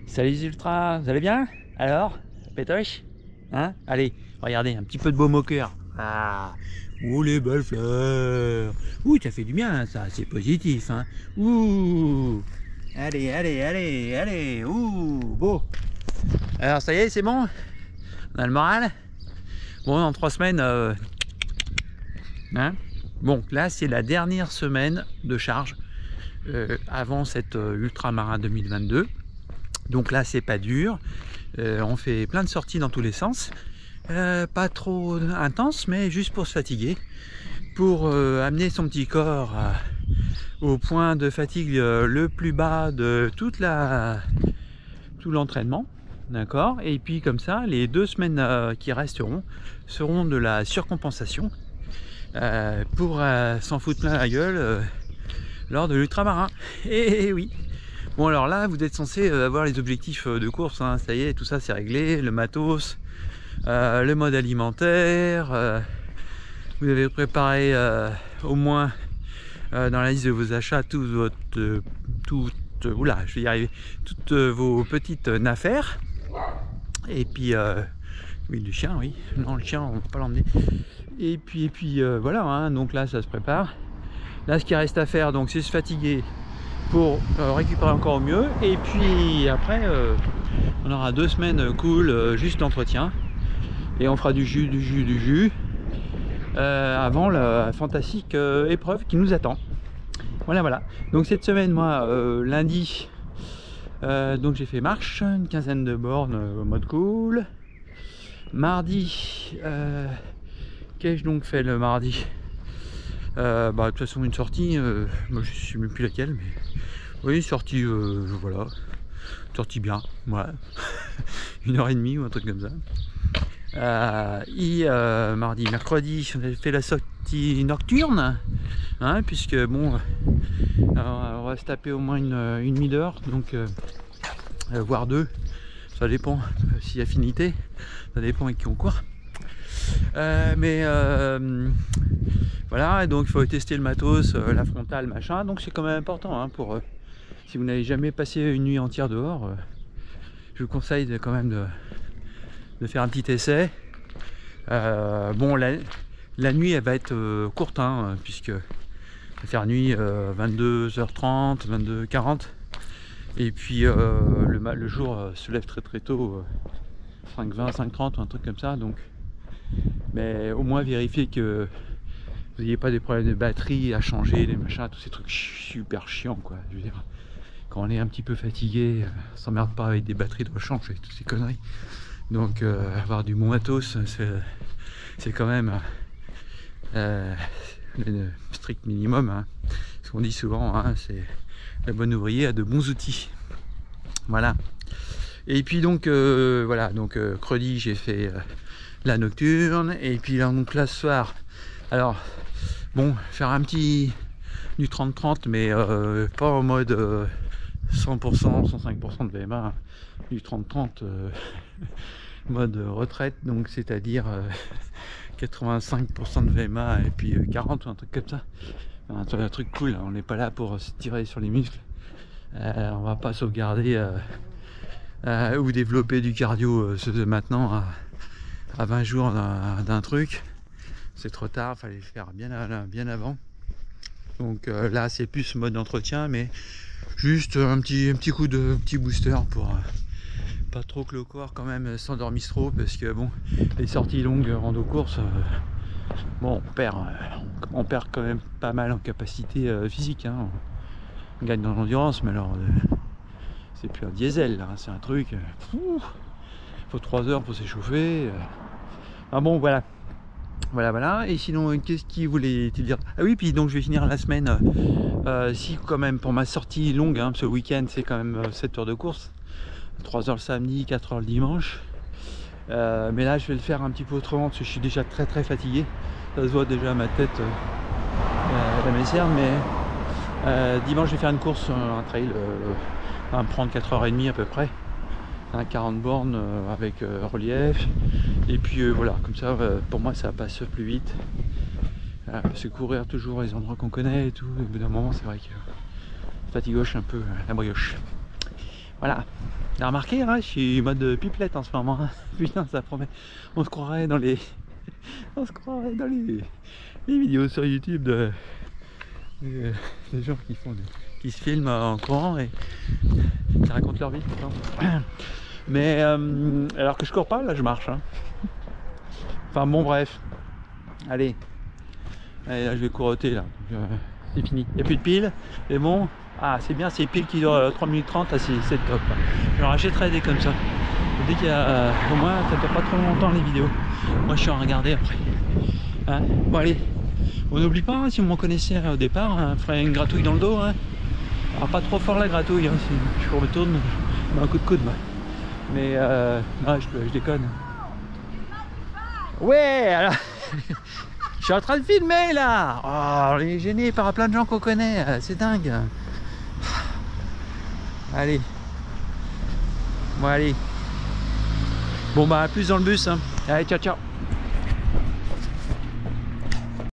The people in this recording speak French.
Salut les ultras, vous allez bien? Alors, pétoche? Hein? Allez, regardez, un petit peu de baume au cœur. Ah, ouh les belles fleurs. Ouh, ça fait du bien ça, c'est positif, hein. Ouh. Allez, allez, allez, allez, ouh, beau. Alors ça y est, c'est bon? On a le moral? Bon, dans 3 semaines, hein? Bon, là c'est la dernière semaine de charge avant cette Ultramarin 2022. Donc là c'est pas dur, on fait plein de sorties dans tous les sens, pas trop intense mais juste pour se fatiguer, pour amener son petit corps au point de fatigue le plus bas de tout l'entraînement, d'accord. Et puis comme ça les 2 semaines qui resteront seront de la surcompensation pour s'en foutre plein la gueule lors de l'ultramarin. Et oui. Bon alors là vous êtes censé avoir les objectifs de course, hein. Ça y est, tout ça c'est réglé, le matos, le mode alimentaire, vous avez préparé au moins dans la liste de vos achats toutes vos petites affaires. Et puis oui, le chien, oui, non le chien on va pas l'emmener. Et puis voilà, hein. Donc là ça se prépare. Là ce qui reste à faire donc c'est se fatiguer pour récupérer encore au mieux, et puis après on aura 2 semaines cool, juste d'entretien, et on fera du jus avant la fantastique épreuve qui nous attend. Voilà. Donc cette semaine, moi lundi, donc j'ai fait marche, une quinzaine de bornes au mode cool. Mardi, qu'ai-je donc fait le mardi? De toute façon une sortie, moi je sais même plus laquelle, mais oui, sortie, voilà, sortie bien, voilà. 1h30 ou un truc comme ça. Mardi, mercredi, on avait fait la sortie nocturne, hein, puisque bon, on va se taper au moins une demi-heure, donc voire 2, ça dépend si affinité, ça dépend avec qui on court. Voilà, donc il faut tester le matos, la frontale, machin, donc c'est quand même important, hein, pour si vous n'avez jamais passé une nuit entière dehors, je vous conseille quand même de faire un petit essai. Bon, la nuit elle va être courte, hein, puisque on va faire nuit 22h30, 22h40, et puis le jour se lève très tôt, 5h20, 5h30 ou un truc comme ça, donc mais au moins vérifiez que vous n'ayez pas des problèmes de batterie à changer, des machins, tous ces trucs super chiants, quoi. Je veux dire, quand on est un petit peu fatigué, on s'emmerde pas avec des batteries de rechange et toutes ces conneries. Donc avoir du bon matos, c'est quand même le strict minimum, hein. Ce qu'on dit souvent, hein, c'est le bon ouvrier a de bons outils. Voilà. Et puis donc voilà, donc credi j'ai fait la nocturne, et puis là, donc là ce soir, alors bon, faire un petit du 30-30, mais pas en mode 100%, 105% de VMA, hein. Du 30-30 mode retraite, donc c'est-à-dire 85% de VMA et puis 40 ou un truc comme ça, un truc cool, hein. On n'est pas là pour se tirer sur les muscles, on va pas sauvegarder ou développer du cardio maintenant à 20 jours d'un truc, c'est trop tard, fallait le faire bien avant. Donc là c'est plus mode d'entretien, mais juste un petit coup de petit booster pour pas trop que le corps quand même s'endormisse trop, parce que bon, les sorties longues rando course, bon, on perd quand même pas mal en capacité physique, hein. On gagne dans l'endurance, mais alors c'est plus un diesel là, c'est un truc, faut 3 heures pour s'échauffer. Ah bon, voilà. Et sinon, qu'est-ce qui voulait-il dire? Ah oui, puis donc je vais finir la semaine, si quand même pour ma sortie longue, hein, ce week-end c'est quand même 7 heures de course, 3 heures le samedi, 4 heures le dimanche, mais là je vais le faire un petit peu autrement, parce que je suis déjà très fatigué, ça se voit déjà à ma tête, la messière, mais dimanche je vais faire une course, un trail, va me prendre 4h30 à peu près, 40 bornes avec relief, et puis voilà, comme ça pour moi ça passe plus vite, parce que courir toujours les endroits qu'on connaît et tout, au bout d'un moment c'est vrai que fatigoche un peu la brioche. Voilà, T'as remarqué, hein, je suis en mode pipelette en ce moment. Hein. Putain, ça promet. On se croirait dans les. On se croirait dans les vidéos sur YouTube des gens qui se filment en courant et qui racontent leur vie. Mais alors que je cours pas, là je marche. Hein. Enfin bon, bref. Allez. Allez, là je vais couroter là. C'est fini. Il n'y a plus de piles. Mais bon. Ah, c'est bien, c'est piles qui durent 3 minutes 30. Ah, c'est top. J'en rachèterai des comme ça. Dès qu'il y a. Au moins, ça ne dure pas trop longtemps les vidéos. Moi je suis en regarder après. Hein, bon, allez. On n'oublie pas, hein, si vous m'en connaissez au départ, hein, ferait une gratouille dans le dos. Hein. Alors, pas trop fort la gratouille. Hein, si je retourne, je mets un coup de coude. Moi. Mais non, je déconne. Ouais, alors. Je suis en train de filmer là. Oh, on est gêné par plein de gens qu'on connaît. C'est dingue. Allez. Bon, allez. Bon, bah, à plus dans le bus. Hein. Allez, ciao, ciao.